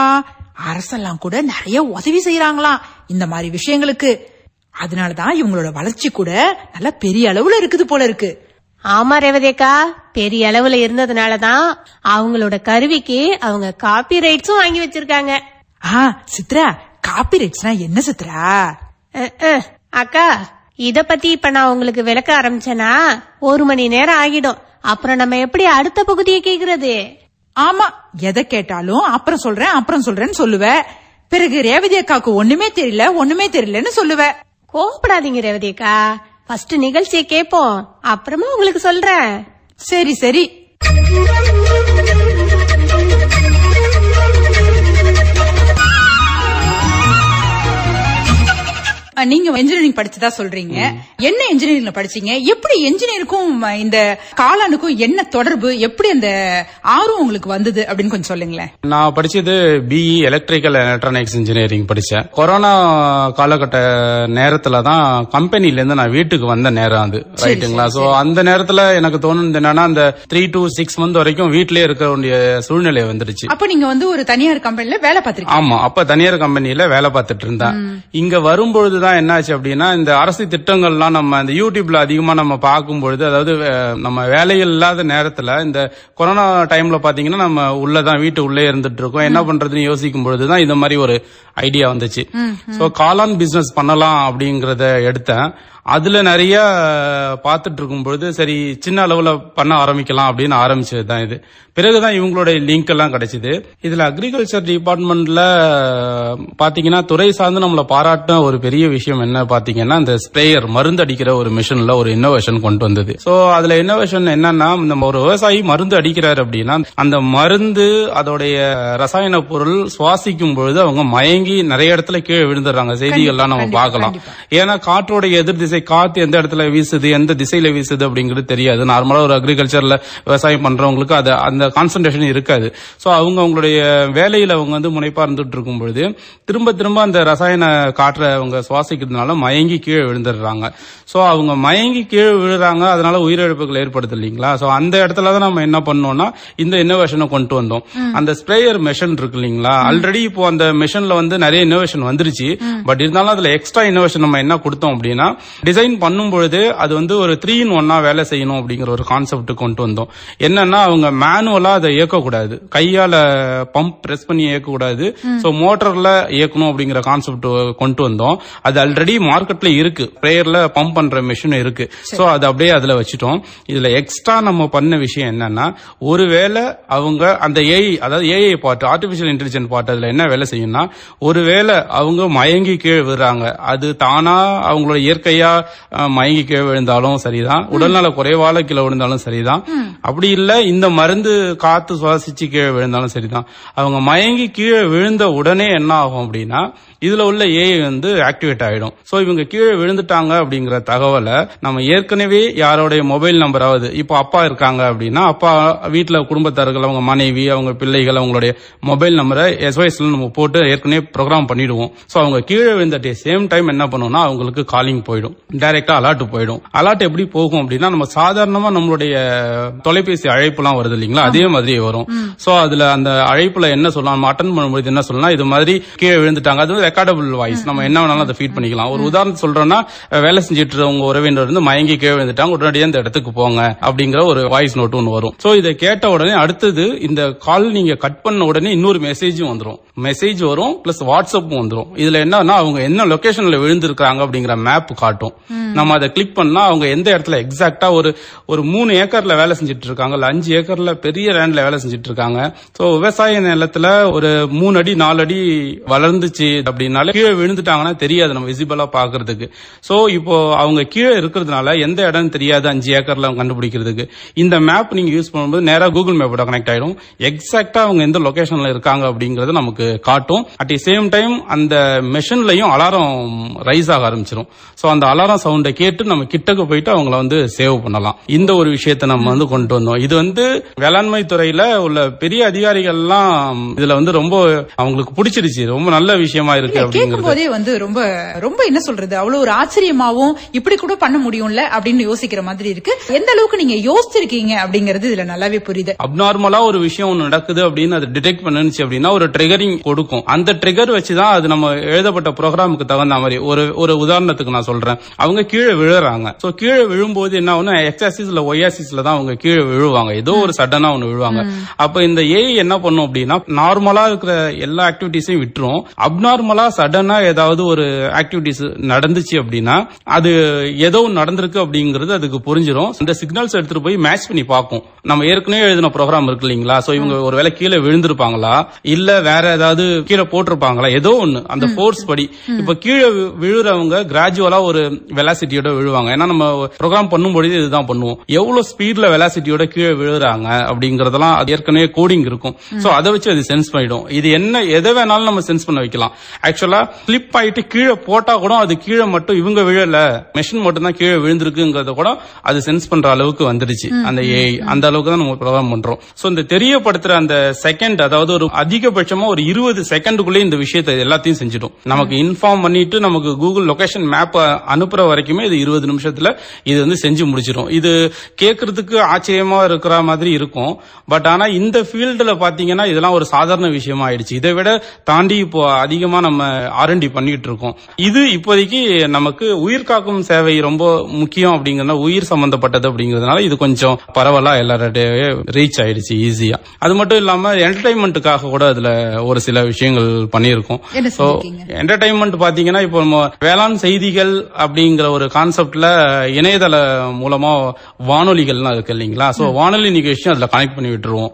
அரசெல்லாம் கூட நிறைய உதவி செய்யறாங்களாம் இந்த மாதிரி விஷயங்களுக்கு. அதனாலதான் இவங்களோட வளர்ச்சி கூட நல்ல பெரிய அளவுல இருக்குது போல இருக்கு. ஆமா ரேவதிக்கா, பெரிய அளவுல இருந்ததுனாலதான் அவங்களோட கருவிக்கு அவங்க காப்பி ரைட்ஸும் வாங்கி வச்சிருக்காங்க. சித்ரா, காப்பி ரைட்ஸ்னா என்ன சித்ரா? அக்கா, இத பத்தி இப்ப நான் உங்களுக்கு விளக்க ஆரம்பிச்சேனா 1 மணி நேரம் ஆகிடும். அப்புறம் நம்ம எப்படி அடுத்த பகுதியை கேக்குறது? ஆமா, எதை கேட்டாலும் அப்புறம் சொல்றேன்னு சொல்லுவ. பிறகு ரேவதி அக்காவுக்கு ஒண்ணுமே தெரியலன்னு சொல்லுவ. கோபப்படாதீங்க ரேவதி அக்கா, ஃபர்ஸ்ட் நிகழ்ச்சியை கேட்போம், அப்புறமா உங்களுக்கு சொல்றேன். சரி. நீங்க இன்ஜினியரிங் படிச்சதா சொல்றீங்க. என்ன இன்ஜினியரிங்ல படிச்சீங்க? எப்படி இன்ஜினியருக்கும் இந்த காளானுக்கும் என்ன தொடர்பு? எப்படி அந்த ஆர்வம் உங்களுக்கு வந்தது அப்படின்னு கொஞ்சம் சொல்லுங்களேன். நான் படிச்சது பிஇ எலக்ட்ரிக்கல் எலக்ட்ரானிக்ஸ் இன்ஜினியரிங் படிச்சேன். கொரோனா காலகட்ட நேரத்துல தான் கம்பெனில இருந்து நான் வீட்டுக்கு வந்த நேரம் அது, ரைட்டுங்களா? சோ அந்த நேரத்துல எனக்கு தோணுது என்னன்னா, அந்த 3 to 6 months வரைக்கும் வீட்லயே இருக்க வேண்டிய சூழ்நிலை வந்துருச்சு. அப்ப நீங்க ஒரு தனியார் கம்பெனில வேலை பார்த்திருக்கீங்க? ஆமா, அப்ப தனியார் கம்பெனில வேலை பார்த்துட்டு இருந்தேன். இங்க வரும்பொழுதுதான் என்னாச்சு அப்படின்னா, இந்த அரசு திட்டங்கள்லாம் நம்ம இந்த யூடியூப்ல அதிகமா நம்ம பார்க்கும்பொழுது, அதாவது நம்ம வேலைகள் இல்லாத நேரத்துல இந்த கொரோனா டைம்ல பாத்தீங்கன்னா நம்ம வீட்டு உள்ளே இருந்துட்டு இருக்கோம். என்ன பண்றதுன்னு யோசிக்கும் பொழுதுதான் இந்த மாதிரி ஒரு ஐடியா வந்துச்சு. சோ காளான் பிசினஸ் பண்ணலாம் அப்படிங்கறத எடுத்தேன். அதுல நிறைய பாத்துட்டு இருக்கும் பொழுது சரி சின்ன அளவுல பண்ண ஆரம்பிக்கலாம் அப்படின்னு ஆரம்பிச்சதுதான் இது. பிறகுதான் இவங்களுடைய லிங்க் எல்லாம் கிடைச்சது. இதுல அக்ரிகல்ச்சர் டிபார்ட்மெண்ட்ல பாத்தீங்கன்னா துறை சார்ந்து நம்மள பாராட்டின ஒரு பெரிய விஷயம் என்ன பாத்தீங்கன்னா, இந்த ஸ்ப்ரேயர் மருந்து அடிக்கிற ஒரு மிஷின்ல ஒரு இன்னோவேஷன் கொண்டு வந்தது. சோ அதுல இன்னோவேஷன் என்னன்னா, நம்ம ஒரு விவசாயி மருந்து அடிக்கிறாரு அப்படின்னா அந்த மருந்து அதோடைய ரசாயன பொருள் சுவாசிக்கும் பொழுது அவங்க மயங்கி நிறைய இடத்துல கீழே விழுந்துடுறாங்க. செய்திகள்லாம் நம்ம பார்க்கலாம். ஏன்னா காற்றோடைய எதிர் திசை, காத்து எந்த இடத்துல வீசுது, எந்த திசையில வீசுது அப்படிங்கிறது தெரியாது. நார்மலா ஒரு அக்ரிகல்ச்சர்ல விவசாயம் பண்றவங்களுக்கு அந்த கான்சன்ட்ரேஷன் இருக்காது. சோ அவங்களுடைய வேலையில அவங்க முனைப்பா இருந்துட்டு இருக்கும் பொழுது திரும்ப அந்த ரசாயன காற்றை அவங்க சுவாசிக்கிறதுனால மயங்கி கீழே விழுந்துடுறாங்க. சோ அவங்க மயங்கி கீழே விழுறாங்க, அதனால உயிரிழப்புகள் ஏற்படுது இல்லீங்களா? சோ அந்த இடத்துலதான் நம்ம என்ன பண்ணோம்னா இந்த இன்னோவேஷனை கொண்டு வந்தோம். அந்த ஸ்ப்ரேயர் மெஷின் இருக்கு இல்லீங்களா, ஆல்ரெடி இப்போ அந்த மெஷின்ல நிறைய இன்னோவேஷன் வந்துருச்சு. பட் இருந்தாலும் அதுல எக்ஸ்ட்ரா இன்னோவேஷன் நம்ம என்ன கொடுத்தோம் அப்படின்னா, டிசைன் பண்ணும் பொழுது அது ஒரு 3-in-1 வேலை செய்யணும் அப்படிங்கிற ஒரு கான்செப்ட் கொண்டு வந்தோம். என்னன்னா அவங்க மேனுவலா அதை இயக்கக்கூடாது, கையால பம்ப் பிரஸ் பண்ணி இயக்கக்கூடாது. சோ மோட்டர்ல இயக்கணும் அப்படிங்கிற கான்செப்ட் கொண்டு வந்தோம். அது ஆல்ரெடி மார்க்கெட்ல இருக்கு, ஸ்ப்ரேயர்ல பம்ப் பண்ற மிஷின் இருக்கு. சோ அது அப்படியே அதுல வச்சுட்டோம். இதுல எக்ஸ்ட்ரா நம்ம பண்ண விஷயம் என்னன்னா, ஒருவேளை அவங்க அந்த ஏஐ, அதாவது AI part, artificial intelligence part அதுல என்ன வேலை செய்யும்னா, ஒருவேளை அவங்க மயங்கி கீழே விடுறாங்க, அது தானா அவங்களோட இயற்கையா மயங்கி கீழே விழுந்தாலும் சரிதான், உடல்நல குறைவால கீழே விழுந்தாலும் சரிதான், அப்படி இல்ல இந்த மருந்து காத்து சுவாசிச்சு கீழே விழுந்தாலும் சரிதான், அவங்க மயங்கி கீழே விழுந்த உடனே என்ன ஆகும் அப்படின்னா இதுல உள்ள ஏஐ ஆக்டிவேட் ஆயிடும். சோ இவங்க கீழே விழுந்துட்டாங்க அப்படிங்கிற தகவலை நம்ம ஏற்கனவே யாரோடைய மொபைல் நம்பராவது, இப்போ அப்பா இருக்காங்க அப்படின்னா அப்பா வீட்டுல குடும்பத்தார்கள், அவங்க மனைவி, அவங்க பிள்ளைகள், அவங்களுடைய மொபைல் நம்பரை SOSல நம்ம போட்டு ஏற்கனவே ப்ரோக்ராம் பண்ணிடுவோம். சோ அவங்க கீழே விழுந்த சேம் டைம் என்ன பண்ணுவோம்னா அவங்களுக்கு காலிங் போயிடும், டைரக்டா அலர்ட் போயிடும். அலர்ட் எப்படி போகும் அப்படின்னா, நம்ம சாதாரணமா நம்மளுடைய தொலைபேசி அழைப்பு எல்லாம் வருது இல்லீங்களா, அதே மாதிரி வரும். சோ அதுல அந்த அழைப்புல என்ன சொல்லலாம், நம்ம அட்டன் பண்ணும்போது என்ன சொல்லலாம், இது மாதிரி கீழே விழுந்துட்டாங்க, அது ரெக்கார்டபிள் வாய்ஸ், நம்ம என்ன வேணாலும் அதை ஃபீட் பண்ணிக்கலாம். ஒரு உதாரணம் சொல்றோம்னா, வேலை செஞ்சுட்டு உங்க உறவினர் மயங்கி கீழே விழுந்துட்டாங்க, உடனடியாக இந்த இடத்துக்கு போங்க அப்படிங்கிற ஒரு வாய்ஸ் நோட் ஒன்று வரும். சோ இதை கேட்ட உடனே அடுத்தது இந்த கால் நீங்க கட் பண்ண உடனே இன்னொரு மெசேஜும் வந்துடும், மெசேஜ் வரும் பிளஸ் வாட்ஸ்அப்பும் வந்துடும். இதுல என்னன்னா அவங்க என்ன லொகேஷன்ல விழுந்திருக்காங்க அப்படிங்கிற மேப் காட்டும். நம்ம அதை கிளிக் பண்ணா அவங்க எந்த இடத்துல எக்ஸாக்டா ஒரு 3 ஏக்கர்ல வேலை செஞ்சுட்டு இருக்காங்க, 5 ஏக்கர்ல பெரிய லேண்ட்ல வேலை செஞ்சுட்டு இருக்காங்க. சோ விவசாய நிலத்துல ஒரு 3 அடி 4 அடி வளர்ந்துச்சு அப்படின்னாலே கீழே விழுந்துட்டாங்கன்னா தெரியாது நம்ம விசிபிளா பாக்குறதுக்கு. சோ இப்போ அவங்க கீழே இருக்கிறதுனால எந்த இடம் தெரியாது 5 ஏக்கர்ல கண்டுபிடிக்கிறதுக்கு. இந்த மேப் நீங்க யூஸ் பண்ணும்போது நேரா கூகுள் மேப்போட கனெக்ட் ஆயிடும், எக்ஸாக்டா அவங்க எந்த லொகேஷன்ல இருக்காங்க அப்படிங்கறது நமக்கு காட்டும். அட் தி சேம் டைம் அந்த மெஷின்லயும் அலாரம் ரைஸ் ஆக ஆரம்பிச்சிடும். சோ அந்த அலாரம் சவுண்டை கேட்டு நம்ம கிட்டக்கு போயிட்டு அவங்கள சேவ் பண்ணலாம். இந்த ஒரு விஷயத்தை நம்ம கொண்டு வந்தோம். இது வேளாண்மை துறையில உள்ள பெரிய அதிகாரிகள் எல்லாம் இதுல ரொம்ப அவங்களுக்கு பிடிச்சிருச்சு, ரொம்ப நல்ல விஷயமா இருக்கு அப்படிங்கிறது. ரொம்ப ரொம்ப என்ன சொல்றது, அவ்வளவு ஒரு ஆச்சரியமாவும் இப்படி கூட பண்ண முடியும்ல அப்படின்னு யோசிக்கிற மாதிரி இருக்கு. எந்த அளவுக்கு நீங்க யோசிச்சிருக்கீங்க அப்படிங்கிறது இதுல நல்லாவே புரியுது. அப்நார்மலா ஒரு விஷயம் ஒன்று நடக்குது அப்படின்னு அது டிடெக்ட் பண்ணுச்சு அப்படின்னா ஒரு ட்ரிகரிங் கொடுக்கும். அந்த ட்ரிகர் வச்சுதான் அது நம்ம எழுதப்பட்ட ப்ரோக்ராமுக்கு தகுந்த மாதிரி. ஒரு உதாரணத்துக்கு நான் சொல்றேன், அவங்க கீழே விழுறாங்க. சோ கீழே விழும்போது என்ன ஆகும், எக்ஸ் ஆக்சிஸ்ல ஒய் ஆக்சிஸ்ல தான் அவங்க கீழே விழுவாங்க, ஏதோ ஒரு சடனா ஒண்ணு விழுவாங்க. அப்ப இந்த ஏஐ என்ன பண்ணும் அப்படின்னா நார்மலா இருக்கிற எல்லா ஆக்டிவிட்டிஸையும் விட்டுரும், அப்நார்மலா நார்மலா சடனா ஏதாவது ஒரு ஆக்டிவிட்டிஸ் நடந்துச்சு அப்படின்னா அது ஏதோ நடந்திருக்கு அப்படிங்கிறது அதுக்கு புரிஞ்சிடும். இந்த சிக்னல்ஸ் எடுத்துட்டு போய் மேட்ச் பண்ணி பார்க்கும். நம்ம ஏற்கனவே எழுதின ப்ரோக்ராம் இருக்கு இல்லீங்களா, சோ இவங்க ஒருவேளை கீழே விழுந்திருப்பாங்களா இல்ல வேற ஏதாவது கீழே போட்டிருப்பாங்களா, ஏதோ ஒண்ணு அந்த ஃபோர்ஸ் படி. இப்ப கீழே விழுறவங்க கிராஜுவலா ஒரு வெலாசிட்டியோட விழுவாங்க. ஏன்னா நம்ம ப்ரோக்ராம் பண்ணும்போது இதுதான் பண்ணுவோம், எவ்வளவு ஸ்பீட்ல வெலாசிட்டியோட கீழே விழுறாங்க அப்படிங்கறதெல்லாம் அது ஏற்கனவே கோடிங் இருக்கும். சோ அதை வச்சு அது சென்ஸ் பண்ணிடும். இது என்ன எதை வேணாலும் நம்ம சென்ஸ் பண்ண வைக்கலாம். ஆக்சுவலா ஸ்லிப் ஆயிட்டு கீழே போட்டா கூட அது கீழே மட்டும் இவங்க விழல, மெஷின் மட்டும் தான் கீழே விழுந்திருக்குங்கிறத கூட அது சென்ஸ் பண்ற அளவுக்கு வந்துருச்சு அந்த ஏஐ. அந்த அளவுக்கு தான் நம்ம ப்ரோக்ராம் பண்றோம். சோ இந்த தெரியப்படுத்துற அந்த செகண்ட், அதாவது ஒரு அதிகபட்சமா ஒரு 20 செகண்டுக்குள்ளே இந்த விஷயத்தை எல்லாத்தையும் செஞ்சிடும். நமக்கு இன்ஃபார்ம் பண்ணிட்டு நமக்கு கூகுள் லொகேஷன் மேப் அனுப்புற வரைக்குமே இது 20 நிமிஷத்துல இது வந்து செஞ்சு முடிச்சிடும். இது கேட்கறதுக்கு ஆச்சரியமா இருக்கிற மாதிரி இருக்கும். பட் ஆனா இந்த ஃபீல்டுல பாத்தீங்கன்னா இதெல்லாம் ஒரு சாதாரண விஷயமா ஆயிடுச்சு. இதை விட தாண்டி இப்போ அதிகமா நம்ம R&D பண்ணிட்டு இருக்கோம். இது இப்போதைக்கு நமக்கு உயிர் காக்கும் சேவை ரொம்ப முக்கியம் அப்படிங்கறத, உயிர் சம்பந்தப்பட்டது அப்படிங்கறதுனால இது கொஞ்சம் பரவலா எல்லாருடைய ரீச் ஆயிடுச்சு ஈஸியா. அது மட்டும் இல்லாம என்டர்டைன்மெண்ட்டுக்காக கூட அதுல ஒரு சில விஷயங்கள் பண்ணியிருக்கோம். என்டர்டைன்மெண்ட் பாத்தீங்கன்னா இப்போ நம்ம வேளாண் செய்திகள் அப்படிங்கிற ஒரு கான்செப்ட்ல இணையதள மூலமா வானொலிகள்லாம் இருக்கு இல்லீங்களா, சோ வானொலி நிகழ்ச்சியும் அதுல கனெக்ட் பண்ணி விட்டுருவோம்.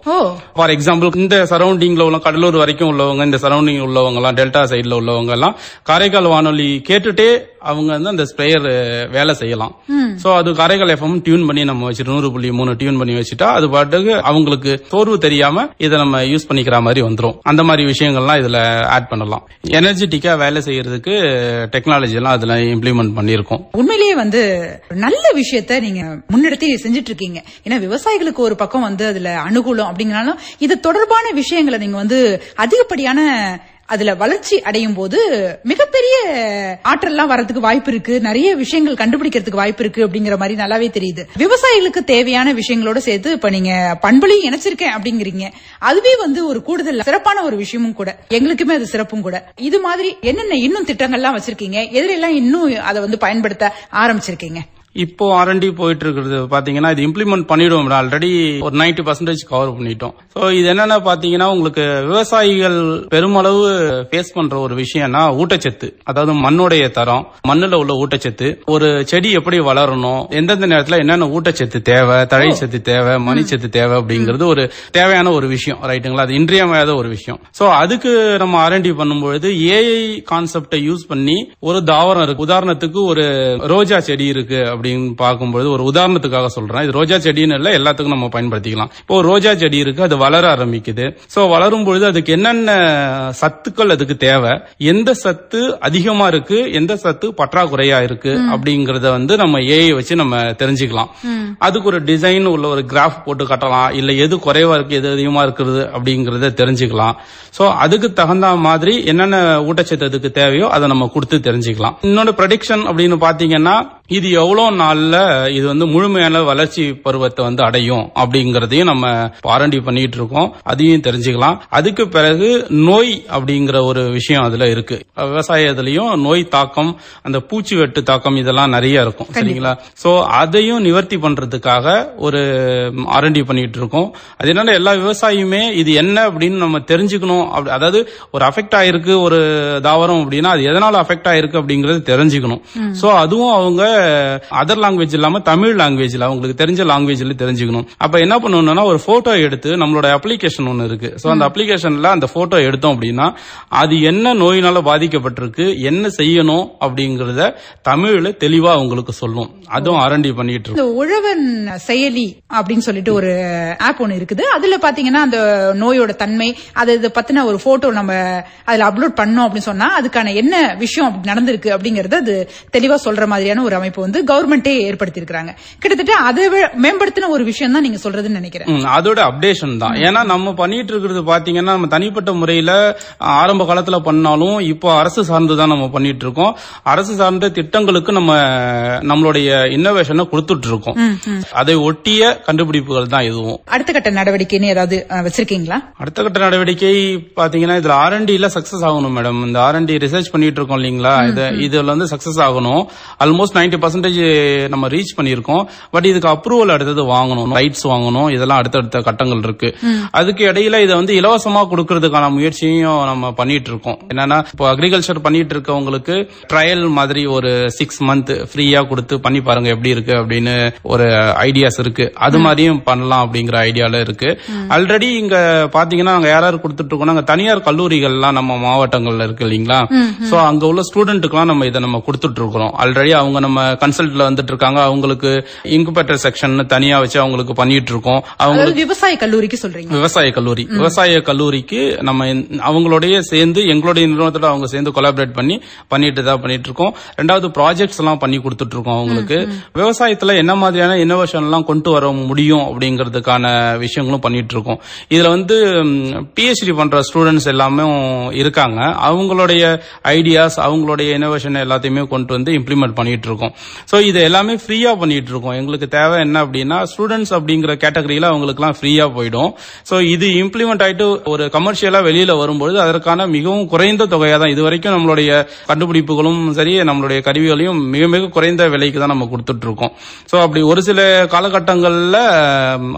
ஃபார் எக்ஸாம்பிள் இந்த சரௌண்டிங்ல உள்ள கடலூர் வரைக்கும் உள்ளவங்க, இந்த சரௌண்டிங் உள்ளவங்க எல்லாம், டெல்டா சைட்ல உள்ளவங்க எல்லாம் காரைக்கால் வானொலி கேட்டுட்டே அவங்க வந்து அந்த ஸ்ப்ரேயர் வேலை செய்யலாம். சோ அது காரைக்கால் FM டியூன் பண்ணி நம்ம வச்சுட்டு 100.3 டியூன் பண்ணி வச்சுட்டா அது பாட்டுக்கு அவங்களுக்கு சோர்வு தெரியாம இதை நம்ம யூஸ் பண்ணிக்கிற மாதிரி வந்துரும். அந்த மாதிரி விஷயங்கள்லாம் இதுல ஆட் பண்ணலாம். எனர்ஜெட்டிக்கா வேலை செய்யறதுக்கு டெக்னாலஜி எல்லாம் அதுல இம்ப்ளிமெண்ட் பண்ணிருக்கோம். உண்மையிலேயே வந்து நல்ல விஷயத்த நீங்க முன்னெடுத்து செஞ்சுட்டு இருக்கீங்க. ஏன்னா விவசாயிகளுக்கு ஒரு பக்கம் வந்து அதுல அனுகூலம் அப்படிங்கறாலும் இது தொடர்பான விஷயங்களை நீங்க வந்து அதிகப்படியான அதுல வளர்ச்சி அடையும் போது மிகப்பெரிய ஆற்றல்லாம் வரதுக்கு வாய்ப்பு இருக்கு, நிறைய விஷயங்கள் கண்டுபிடிக்கிறதுக்கு வாய்ப்பு இருக்கு அப்படிங்கிற மாதிரி நல்லாவே தெரியுது. விவசாயிகளுக்கு தேவையான விஷயங்களோட சேர்த்து இப்ப நீங்க பண்பலையும் இணைச்சிருக்கேன் அப்படிங்கிறீங்க. அதுவே வந்து ஒரு கூடுதல் சிறப்பான ஒரு விஷயமும் கூட, எங்களுக்குமே அது சிறப்பும் கூட. இது மாதிரி என்னென்ன இன்னும் திட்டங்கள்லாம் வச்சிருக்கீங்க, எதிரெல்லாம் இன்னும் அதை வந்து பயன்படுத்த ஆரம்பிச்சிருக்கீங்க? இப்போ R&D போயிட்டு இருக்கிறது பாத்தீங்கன்னா இது இம்ப்ளிமெண்ட் பண்ணிடுவோம். ஆல்ரெடி ஒரு 90% கவர் பண்ணிட்டோம். சோ இது என்னன்னா பாத்தீங்கன்னா உங்களுக்கு விவசாயிகள் பெருமளவு ஃபேஸ் பண்ற ஒரு விஷயம்னா ஊட்டச்சத்து, அதாவது மண்ணுடைய தரம், மண்ணுல உள்ள ஊட்டச்சத்து, ஒரு செடி எப்படி வளரணும், எந்தெந்த நேரத்துல என்னென்ன ஊட்டச்சத்து தேவை, தழைச்சத்து தேவை, மணிச்சத்து தேவை அப்படிங்கிறது ஒரு தேவையான ஒரு விஷயம், ரைட்டுங்களா? அது இன்றியமையாத ஒரு விஷயம். சோ அதுக்கு நம்ம R&D பண்ணும்பொழுது ஏஐ கான்செப்டை யூஸ் பண்ணி ஒரு தாவரம் இருக்கு, உதாரணத்துக்கு ஒரு ரோஜா செடி இருக்கு அப்படின்னு பார்க்கும்போது, ஒரு உதாரணத்துக்காக சொல்றேன், இது ரோஜா செடின்னு இல்ல, எல்லாத்துக்கும் நம்ம பயன்படுத்திக்கலாம். இப்போ ரோஜா செடி இருக்கு, அது வளர ஆரம்பிக்குது. சோ வளரும் பொழுது அதுக்கு என்னென்ன சத்துக்கள் அதுக்கு தேவை, எந்த சத்து அதிகமா இருக்கு, எந்த சத்து பற்றாக்குறையா இருக்கு அப்படிங்கறத வந்து நம்ம ஏஐ வச்சு நம்ம தெரிஞ்சுக்கலாம். அதுக்கு ஒரு டிசைன் உள்ள ஒரு கிராஃப் போட்டு காட்டலாம், இல்ல எது குறைவா இருக்கு எது அதிகமா இருக்கிறது அப்படிங்கறத தெரிஞ்சுக்கலாம். சோ அதுக்கு தகுந்த மாதிரி என்னென்ன ஊட்டச்சத்து அதுக்கு தேவையோ அதை நம்ம கொடுத்து தெரிஞ்சுக்கலாம். இன்னொரு ப்ரெடிக்ஷன் அப்படின்னு பாத்தீங்கன்னா இது எவ்வளவு நாள்ல இது வந்து முழுமையான வளர்ச்சி பருவத்தை வந்து அடையும் அப்படிங்கறதையும் நம்ம R&D பண்ணிட்டு இருக்கோம், அதையும் தெரிஞ்சுக்கலாம். அதுக்கு பிறகு நோய் அப்படிங்கிற ஒரு விஷயம் அதுல இருக்கு. விவசாயத்திலையும் நோய் தாக்கம், அந்த பூச்சி வெட்டு தாக்கம் இதெல்லாம் நிறைய இருக்கும், சரிங்களா? சோ அதையும் நிவர்த்தி பண்றதுக்காக ஒரு R&D பண்ணிட்டு இருக்கோம். அது என்னன்னா எல்லா விவசாயியுமே இது என்ன அப்படின்னு நம்ம தெரிஞ்சுக்கணும். அதாவது ஒரு அஃபெக்ட் ஆயிருக்கு ஒரு தாவரம் அப்படின்னா அது எதனால அஃபெக்ட் ஆயிருக்கு அப்படிங்கறது தெரிஞ்சுக்கணும். சோ அதுவும் அவங்க அதர் லாங்குவேஜ் இல்லாம தமிழ் லாங்குவேஜ்ல அவங்களுக்கு தெரிஞ்ச லாங்குவேஜ்ல தெரிஞ்சுக்கணும். அப்ப என்ன பண்ணணும்னா ஒரு போட்டோ எடுத்து, நம்மளோட அப்ளிகேஷன் ஒன்னு இருக்கு, சோ அந்த அப்ளிகேஷன்ல அந்த போட்டோ எடுத்தோம் அப்படின்னா அது என்ன நோயினால பாதிக்கப்பட்டிருக்கு, என்ன செய்யணும் அப்படிங்கறத தமிழ்ல தெளிவா அவங்களுக்கு சொல்லும். அதுவும் R&D பண்ணிட்டு இருக்கு. இந்த உழவன் செயலி அப்படின்னு சொல்லிட்டு ஒரு ஆப் ஒன்னு இருக்குது. அதுல பாத்தீங்கன்னா அந்த நோயோட தன்மை அதை பத்தின ஒரு போட்டோ நம்ம அதுல அப்லோட் பண்ணோம் அப்படின்னு சொன்னா அதுக்கான என்ன விஷயம் நடந்திருக்கு அப்படிங்கறது அது தெளிவா சொல்ற மாதிரியான ஒரு அமைப்பு வந்து கவர்மெண்டே ஏற்படுத்தி இருக்காங்க. கிட்டத்தட்ட அதை மேம்படுத்தின ஒரு விஷயம் தான் நீங்க சொல்றதுன்னு நினைக்கிறேன். அதோட அப்டேஷன் தான். ஏன்னா நம்ம பண்ணிட்டு இருக்கிறது பாத்தீங்கன்னா நம்ம தனிப்பட்ட முறையில ஆரம்ப காலத்துல பண்ணாலும் இப்போ அரசு சார்ந்துதான் நம்ம பண்ணிட்டு இருக்கோம். அரசு சார்ந்த திட்டங்களுக்கு நம்மளுடைய இன்னோவேஷனை கொடுத்துட்டு இருக்கோம். அதை ஒட்டிய கண்டுபிடிப்புகள் தான் இதுவும். அடுத்த கட்ட நடவடிக்கைன்னு ஏதாவது வச்சிருக்கீங்களா? அடுத்த கட்ட நடவடிக்கை பாத்தீங்கன்னா இதுல R&Dல சக்சஸ் ஆகணும் மேடம். இந்த R&D ரிசர்ச் பண்ணிட்டு இருக்கோம் இல்லீங்களா, இதுல வந்து சக்சஸ் ஆகணும். ஆல்மோஸ்ட் 90% 90% நம்ம ரீச் பண்ணியிருக்கோம். பட் இதுக்கு அப்ரூவல் அடுத்தது வாங்கணும், ரைட்ஸ் வாங்கணும், இதெல்லாம் அடுத்தடுத்த கட்டங்கள் இருக்கு. அதுக்கு இடையில இதை வந்து இலவசமா கொடுக்கறதுக்கான முயற்சியும் நம்ம பண்ணிட்டு இருக்கோம். என்னன்னா இப்போ அக்ரிகல்ச்சர் பண்ணிட்டு இருக்கவங்களுக்கு ட்ரையல் மாதிரி ஒரு 6 month ஃப்ரீயா கொடுத்து பண்ணி பாருங்க எப்படி இருக்கு அப்படின்னு ஒரு ஐடியாஸ் இருக்கு. அது மாதிரியும் பண்ணலாம் அப்படிங்கிற ஐடியால இருக்கு. ஆல்ரெடி இங்க பாத்தீங்கன்னா நாங்க யாராவது கொடுத்துட்டு இருக்கோம், நாங்க தனியார் கல்லூரிகள்லாம் நம்ம மாவட்டங்கள்ல இருக்கு இல்லீங்களா, சோ அங்க உள்ள ஸ்டூடெண்ட்டுக்குலாம் நம்ம இதை நம்ம கொடுத்துட்டு இருக்கிறோம். ஆல்ரெடி அவங்க நம்ம கன்சல்ட்ல வந்துட்டு இருக்காங்க, அவங்களுக்கு இன்குபேட்டர் செக்ஷன் தனியா வச்சு அவங்களுக்கு பண்ணிட்டு இருக்கோம். அவங்களுக்கு விவசாய கல்லூரிக்கு சொல்றீங்க? விவசாய கல்லூரிக்கு நம்ம அவங்களோடய சேர்ந்து எங்களுடைய நிறுவனத்தோட அவங்க சேர்ந்து கொலாபரேட் பண்ணிட்டு தான் பண்ணிட்டு இருக்கோம். ரெண்டாவது ப்ராஜெக்ட்ஸ் எல்லாம் பண்ணி கொடுத்துட்டு இருக்கோம். அவங்களுக்கு விவசாயத்துல என்ன மாதிரியான இன்னோவேஷன் எல்லாம் கொண்டு வர முடியும் அப்படிங்கறதுக்கான விஷயங்களும் பண்ணிட்டு இருக்கோம். இதுல வந்து PhD பண்ற ஸ்டூடெண்ட்ஸ் எல்லாமே இருக்காங்க. அவங்களுடைய ஐடியாஸ், அவங்களுடைய இன்னோவேஷன் எல்லாத்தையுமே கொண்டு வந்து இம்ப்ளிமெண்ட் பண்ணிட்டு இருக்கோம். சோ இது எல்லாமே ஃப்ரீயா பண்ணிட்டு இருக்கோம். எங்களுக்கு தேவை என்ன அப்படின்னா ஸ்டூடெண்ட்ஸ் அப்படிங்கிற கேட்டகரியில அவங்களுக்கு எல்லாம் ஃப்ரீயா போயிடும். சோ இது இம்ப்ளிமெண்ட் ஆயிட்டு ஒரு கமர்ஷியலா வெளியில வரும்போது அதற்கான மிகவும் குறைந்த தொகையா தான் இதுவரைக்கும் நம்மளுடைய கண்டுபிடிப்புகளும் சரி நம்மளுடைய கருவிகளையும் மிக மிக குறைந்த விலைக்கு தான் நம்ம கொடுத்துட்டு இருக்கோம். சோ அப்படி ஒரு சில காலகட்டங்கள்ல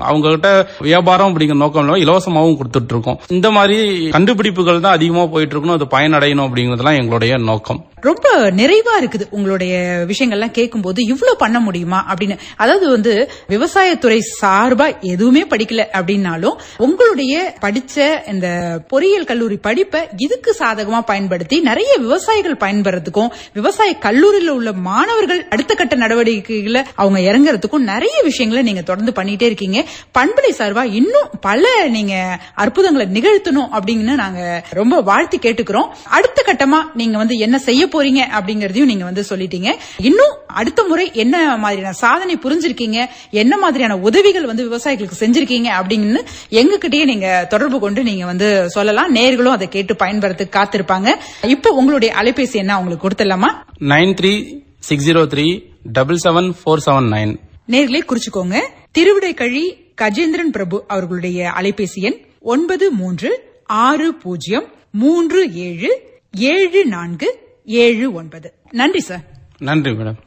அவங்க கிட்ட வியாபாரம் அப்படிங்கிற நோக்கம் இலவசமாகவும் கொடுத்துட்டு இருக்கோம். இந்த மாதிரி கண்டுபிடிப்புகள் தான் அதிகமா போயிட்டு இருக்கணும், அது பயனடையணும் அப்படிங்கறதுலாம் எங்களுடைய நோக்கம். ரொம்ப நிறைவா இருக்குது உங்களுடைய விஷயங்கள்லாம் கேட்கும் போது. இவ்வளவு பண்ண முடியுமா அப்படின்னு. அதாவது வந்து விவசாயத்துறை சார்பா எதுவுமே படிக்கல அப்படின்னாலும் உங்களுடைய படிச்ச இந்த பொறியியல் கல்லூரி படிப்பை இதுக்கு சாதகமா பயன்படுத்தி நிறைய விவசாயிகள் பயன்பெறதுக்கும், விவசாய கல்லூரியில் உள்ள மாணவர்கள் அடுத்த கட்ட நடவடிக்கைகளை அவங்க இறங்குறதுக்கும் நிறைய விஷயங்களை நீங்க தொடர்ந்து பண்ணிட்டே இருக்கீங்க. பண்பலை சார்பா இன்னும் பல நீங்க அற்புதங்களை நிகழ்த்தணும் அப்படின்னு நாங்க ரொம்ப வாழ்த்தி கேட்டுக்கிறோம். அடுத்த கட்டமா நீங்க வந்து என்ன செய்ய போறீங்க அப்படிங்கறதையும் நீங்க வந்து சொல்லிட்டீங்க. இன்னும் அடுத்த முறை என்ன மாதிரியான சாதனை புரிஞ்சிருக்கீங்க, என்ன மாதிரியான உதவிகள் வந்து விவசாயிகளுக்கு செஞ்சிருக்கீங்க அப்படின்னு எங்ககிட்டயே நீங்க தொடர்பு கொண்டு நீங்க வந்து சொல்லலாம். நேயர்களும் அதை கேட்டு பயன்படுத்த காத்திருப்பாங்க. இப்ப உங்களுடைய அலைபேசி என்ன அவங்களுக்கு கொடுத்துடலாமா? 9360377479. நேயர்களே குறிச்சுக்கோங்க. திருவிடைக்கழி கஜேந்திரன் பிரபு அவர்களுடைய அலைபேசி எண் 9360377479. நன்றி சார். நன்றி மேடம்.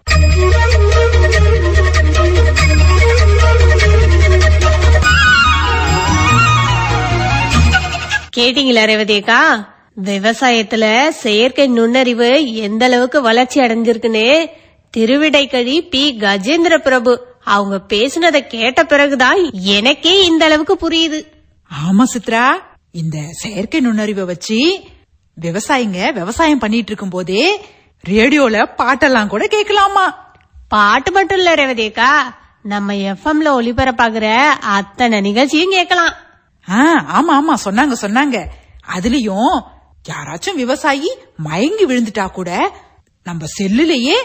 கேட்டீங்களா ரேவதியக்கா? விவசாயத்துல செயற்கை நுண்ணறிவு எந்த அளவுக்கு வளர்ச்சி அடைஞ்சிருக்குன்னு திருவிடைக்கழி P. கஜேந்திர பிரபு அவங்க பேசினதை கேட்ட பிறகுதான் எனக்கே இந்த அளவுக்கு புரியுது. ஆமா சித்ரா, இந்த செயற்கை நுண்ணறிவை வச்சு விவசாயிங்க விவசாயம் பண்ணிட்டு இருக்கும் போதே ரேடியோல பாட்டெல்லாம் கூட கேட்கலாமா? பாட்டு மட்டும் இல்ல ரேவதியக்கா, நம்ம FM-ல ஒளிபரப்பாகிற அத்தனை நிகழ்ச்சியும் கேட்கலாம். ஆமா ஆமா சொன்னாங்க. அதுலயும் யாராச்சும் விவசாயி மயங்கி விழுந்துட்டா கூட நம்ம செல்லுலயே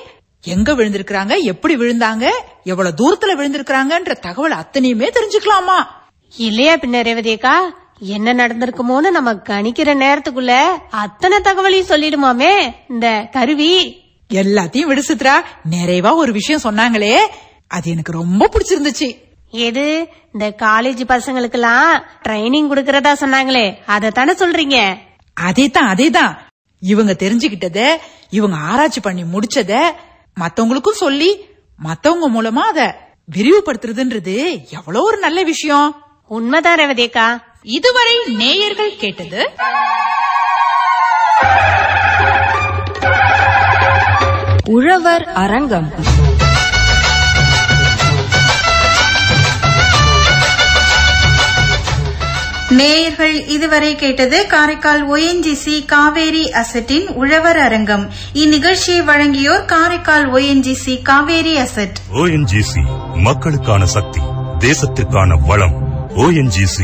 எங்க விழுந்திருக்காங்க, எப்படி விழுந்தாங்க, எவ்வளவு தூரத்துல விழுந்திருக்காங்கன்ற தகவல் அத்தனையுமே தெரிஞ்சுக்கலாமா? இல்லையா பின்ன ரேவதியக்கா, என்ன நடந்திருக்குமோன்னு நம்ம கணிக்கிற நேரத்துக்குள்ள அத்தனை தகவலையும் சொல்லிடுமாமே இந்த கருவி. எல்லாத்தையும் விடு சித்ரா, நிறைவா ஒரு விஷயம் சொன்னாங்களே, அது எனக்கு ரொம்ப பிடிச்சிருந்துச்சு. எது? இந்த காலேஜ் பசங்களுக்கெல்லாம் ட்ரைனிங் கொடுக்கறதா சொன்னாங்களே, அதத்தானே சொல்றீங்க? அதேதான். இவங்க தெரிஞ்சுக்கிட்டத, இவங்க ஆராய்ச்சி பண்ணி முடிச்சத மத்தவங்களுக்கும் சொல்லி மத்தவங்க மூலமா அத விரிவுபடுத்துறதுன்றது எவ்வளவு ஒரு நல்ல விஷயம். உண்மைதான் ரேவதியக்கா. இதுவரை நேயர்கள் கேட்டது உழவர் அரங்கம். நேயர்கள் இதுவரை கேட்டது காரைக்கால் ONGC காவேரி அசட்டின் உழவர் அரங்கம். இந்நிகழ்ச்சியை வழங்கியோர் Karaikal ONGC Kaveri asset. ONGC மக்களுக்கான சக்தி, தேசத்திற்கான வளம். ONGC